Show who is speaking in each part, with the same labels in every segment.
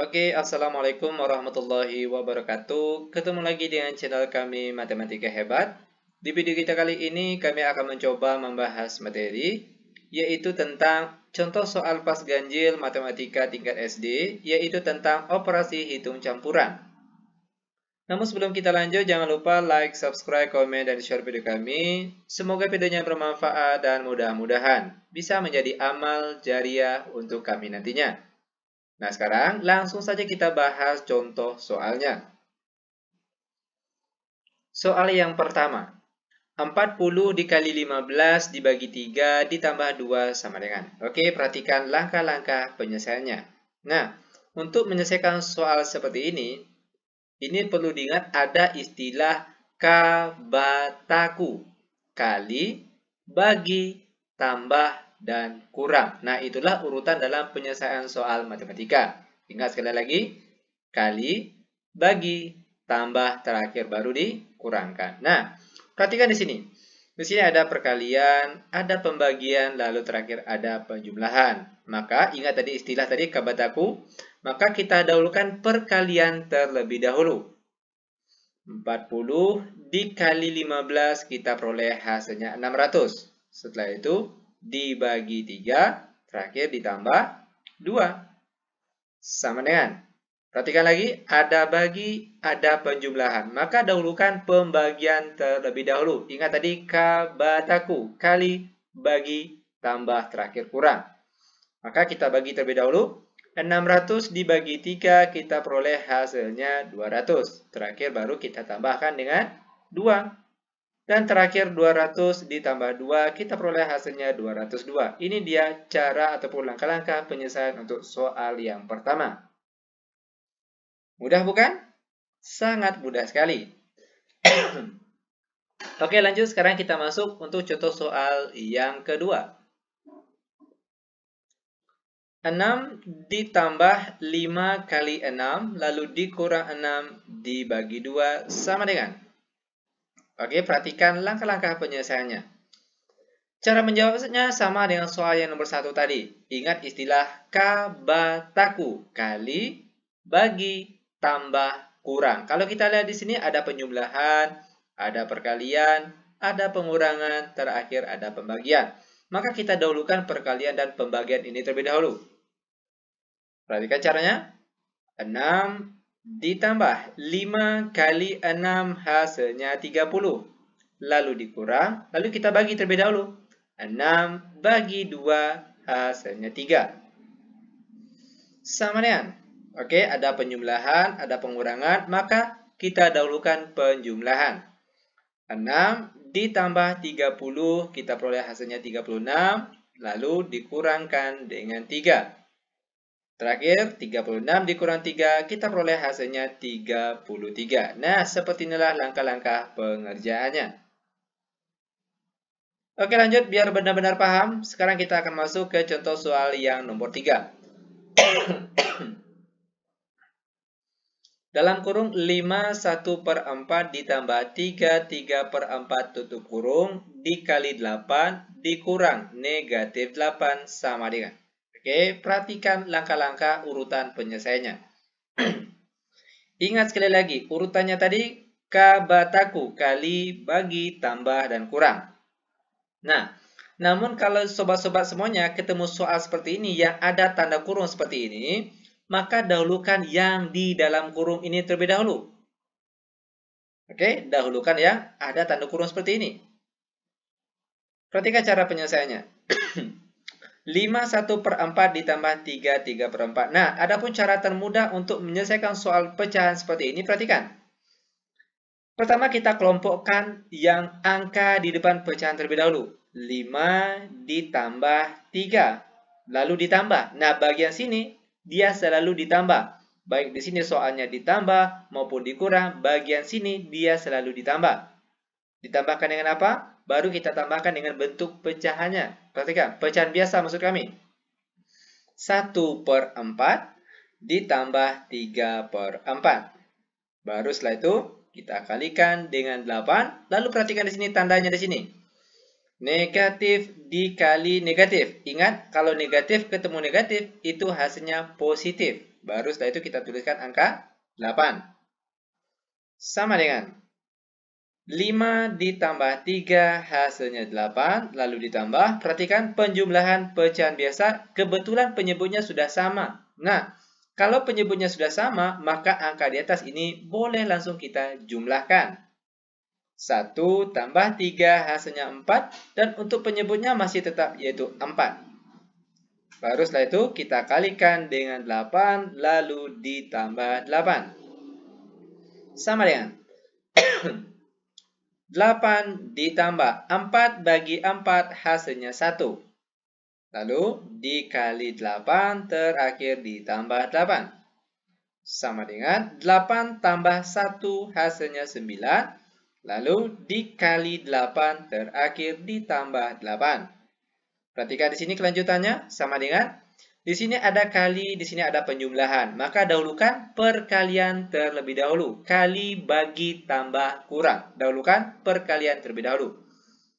Speaker 1: Assalamualaikum warahmatullahi wabarakatuh. Ketemu lagi dengan channel kami Matematika Hebat. Di video kita kali ini kami akan mencoba membahas materi yaitu tentang contoh soal pas ganjil matematika tingkat SD, yaitu tentang operasi hitung campuran. Namun sebelum kita lanjut, jangan lupa like, subscribe, komen, dan share video kami. Semoga videonya bermanfaat dan mudah-mudahan bisa menjadi amal jariah untuk kami nantinya. Nah, sekarang langsung saja kita bahas contoh soalnya. Soal yang pertama, 40 dikali 15 dibagi 3 ditambah 2 sama dengan. Oke, perhatikan langkah-langkah penyelesaiannya. Nah, untuk menyelesaikan soal seperti ini perlu diingat ada istilah kabataku. Kali, bagi, tambah, dan kurang. Nah, itulah urutan dalam penyelesaian soal matematika. Ingat sekali lagi, kali, bagi, tambah, terakhir baru dikurangkan. Nah, perhatikan di sini. Di sini ada perkalian, ada pembagian, lalu terakhir ada penjumlahan. Maka ingat tadi istilah tadi kabataku, maka kita dahulukan perkalian terlebih dahulu. 40 dikali 15 kita peroleh hasilnya 600. Setelah itu dibagi 3, terakhir ditambah 2. Sama dengan. Perhatikan lagi, ada bagi, ada penjumlahan. Maka dahulukan pembagian terlebih dahulu. Ingat tadi kabataku, kali, bagi, tambah, terakhir kurang. Maka kita bagi terlebih dahulu. 600 dibagi 3 kita peroleh hasilnya 200. Terakhir baru kita tambahkan dengan 2. Dan terakhir 200 ditambah 2 kita peroleh hasilnya 202. Ini dia cara ataupun langkah-langkah penyelesaian untuk soal yang pertama. Mudah bukan? Sangat mudah sekali. Oke, lanjut sekarang kita masuk untuk contoh soal yang kedua. 6 ditambah 5 kali 6, lalu dikurang 6 dibagi 2 sama dengan. Oke, perhatikan langkah-langkah penyelesaiannya. Cara menjawabnya sama dengan soal yang nomor 1 tadi. Ingat istilah kabataku, kali, bagi, tambah, kurang. Kalau kita lihat di sini ada penjumlahan, ada perkalian, ada pengurangan, terakhir ada pembagian. Maka kita dahulukan perkalian dan pembagian ini terlebih dahulu. Perhatikan caranya. 6 ditambah 5 kali 6 hasilnya 30. Lalu dikurang, lalu kita bagi terlebih dahulu. 6 bagi 2 hasilnya 3. Sama dengan. Oke, ada penjumlahan, ada pengurangan, maka kita dahulukan penjumlahan. 6 ditambah 30, kita peroleh hasilnya 36, lalu dikurangkan dengan 3. Terakhir, 36 dikurang 3, kita peroleh hasilnya 33. Nah, seperti inilah langkah-langkah pengerjaannya. Oke, lanjut biar benar-benar paham. Sekarang kita akan masuk ke contoh soal yang nomor 3. Dalam kurung 5 1/4 ditambah 3 3/4 tutup kurung dikali 8 dikurang negatif 8 sama dengan. Oke, perhatikan langkah-langkah urutan penyelesaiannya. Ingat sekali lagi, urutannya tadi kabataku, kali, bagi, tambah, dan kurang. Nah, namun kalau sobat-sobat semuanya ketemu soal seperti ini yang ada tanda kurung seperti ini, maka dahulukan yang di dalam kurung ini terlebih dahulu. Oke, dahulukan yang ada tanda kurung seperti ini. Perhatikan cara penyelesaiannya. 5 1/4 ditambah 3 3/4. Nah, adapun cara termudah untuk menyelesaikan soal pecahan seperti ini, perhatikan. Pertama kita kelompokkan yang angka di depan pecahan terlebih dahulu. 5 ditambah 3, lalu ditambah. Nah, bagian sini dia selalu ditambah. Baik di sini soalnya ditambah maupun dikurang, bagian sini dia selalu ditambah. Ditambahkan dengan apa? Baru kita tambahkan dengan bentuk pecahannya. Perhatikan, pecahan biasa maksud kami. 1/4 ditambah 3/4. Baru setelah itu kita kalikan dengan 8. Lalu perhatikan di sini tandanya di sini. Negatif dikali negatif. Ingat, kalau negatif ketemu negatif, itu hasilnya positif. Baru setelah itu kita tuliskan angka 8. Sama dengan 5 ditambah 3 hasilnya 8. Lalu ditambah, perhatikan penjumlahan pecahan biasa. Kebetulan penyebutnya sudah sama. Nah, kalau penyebutnya sudah sama, maka angka di atas ini boleh langsung kita jumlahkan. 1 tambah 3 hasilnya 4. Dan untuk penyebutnya masih tetap yaitu 4. Baru setelah itu kita kalikan dengan 8 lalu ditambah 8. Sama dengan 8 ditambah 4 bagi 4 hasilnya 1. Lalu dikali 8 terakhir ditambah 8. Sama dengan 8 tambah 1 hasilnya 9. Lalu dikali 8 terakhir ditambah 8. Perhatikan di sini kelanjutannya sama dengan di sini ada kali, di sini ada penjumlahan. Maka dahulukan perkalian terlebih dahulu. Kali bagi tambah kurang. Dahulukan perkalian terlebih dahulu.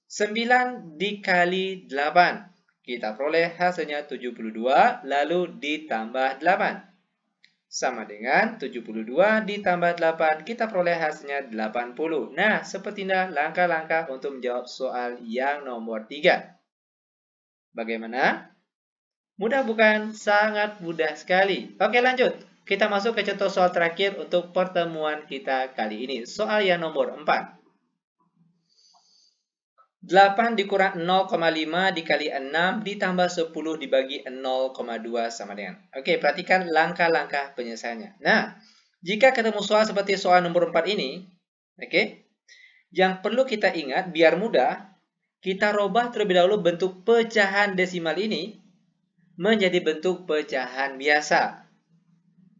Speaker 1: 9 dikali 8. Kita peroleh hasilnya 72 lalu ditambah 8. Sama dengan 72 ditambah 8, kita peroleh hasilnya 80. Nah, seperti inilah langkah-langkah untuk menjawab soal yang nomor 3. Bagaimana? Mudah bukan? Sangat mudah sekali. Oke, lanjut. Kita masuk ke contoh soal terakhir untuk pertemuan kita kali ini. Soal yang nomor 4. 8 dikurang 0,5 dikali 6 ditambah 10 dibagi 0,2 sama dengan. Oke, perhatikan langkah-langkah penyelesaiannya. Nah, jika ketemu soal seperti soal nomor 4 ini, oke, yang perlu kita ingat biar mudah, kita robah terlebih dahulu bentuk pecahan desimal ini menjadi bentuk pecahan biasa.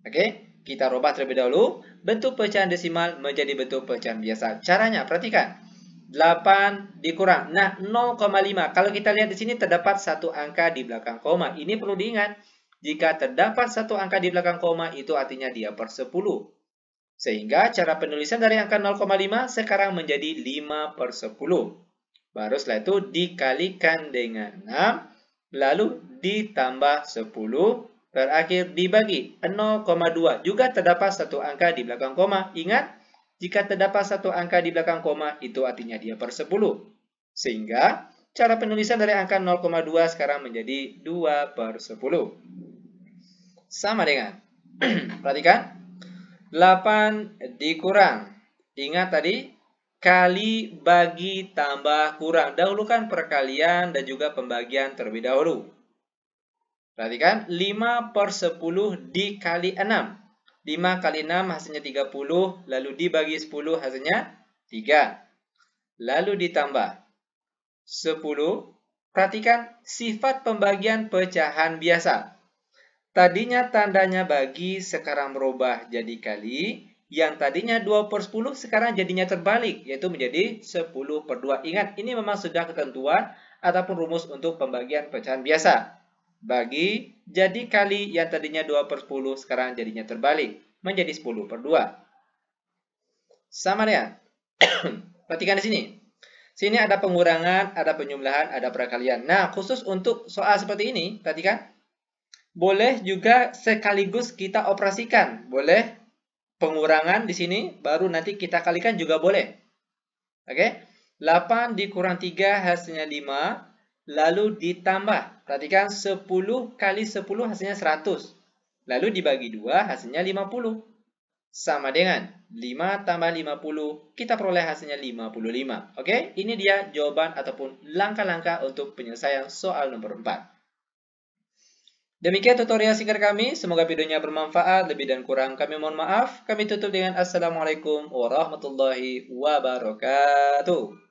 Speaker 1: Oke, kita robah terlebih dahulu bentuk pecahan desimal menjadi bentuk pecahan biasa. Caranya, perhatikan. 8 dikurang. Nah, 0,5. Kalau kita lihat di sini terdapat satu angka di belakang koma. Ini perlu diingat. Jika terdapat satu angka di belakang koma, itu artinya dia per 10. Sehingga cara penulisan dari angka 0,5 sekarang menjadi 5 per 10. Baru setelah itu dikalikan dengan 6. Lalu ditambah 10. Terakhir dibagi 0,2. Juga terdapat satu angka di belakang koma. Ingat. Jika terdapat satu angka di belakang koma, itu artinya dia per 10. Sehingga, cara penulisan dari angka 0,2 sekarang menjadi 2 per 10. Sama dengan, perhatikan, 8 dikurang. Ingat tadi, kali bagi tambah kurang. Dahulukan perkalian dan juga pembagian terlebih dahulu. Perhatikan, 5 per 10 dikali 6. 5 kali 6 hasilnya 30, lalu dibagi 10 hasilnya 3. Lalu ditambah 10. Perhatikan sifat pembagian pecahan biasa. Tadinya tandanya bagi, sekarang merubah jadi kali. Yang tadinya 2 per 10, sekarang jadinya terbalik, yaitu menjadi 10 per 2. Ingat, ini memang sudah ketentuan ataupun rumus untuk pembagian pecahan biasa. Bagi, jadi kali yang tadinya 2 per 10, sekarang jadinya terbalik. Menjadi 10 per 2. Sama dengan. Perhatikan di sini. Sini ada pengurangan, ada penjumlahan, ada perkalian. Nah, khusus untuk soal seperti ini, perhatikan. Boleh juga sekaligus kita operasikan. Boleh pengurangan di sini, baru nanti kita kalikan juga boleh. Oke. 8 dikurang 3 hasilnya 5. Lalu ditambah, perhatikan 10 kali 10 hasilnya 100. Lalu dibagi 2 hasilnya 50. Sama dengan 5 tambah 50, kita peroleh hasilnya 55. Oke, ini dia jawaban ataupun langkah-langkah untuk penyelesaian soal nomor 4. Demikian tutorial singkat kami, semoga videonya bermanfaat, lebih dan kurang kami mohon maaf. Kami tutup dengan Assalamualaikum warahmatullahi wabarakatuh.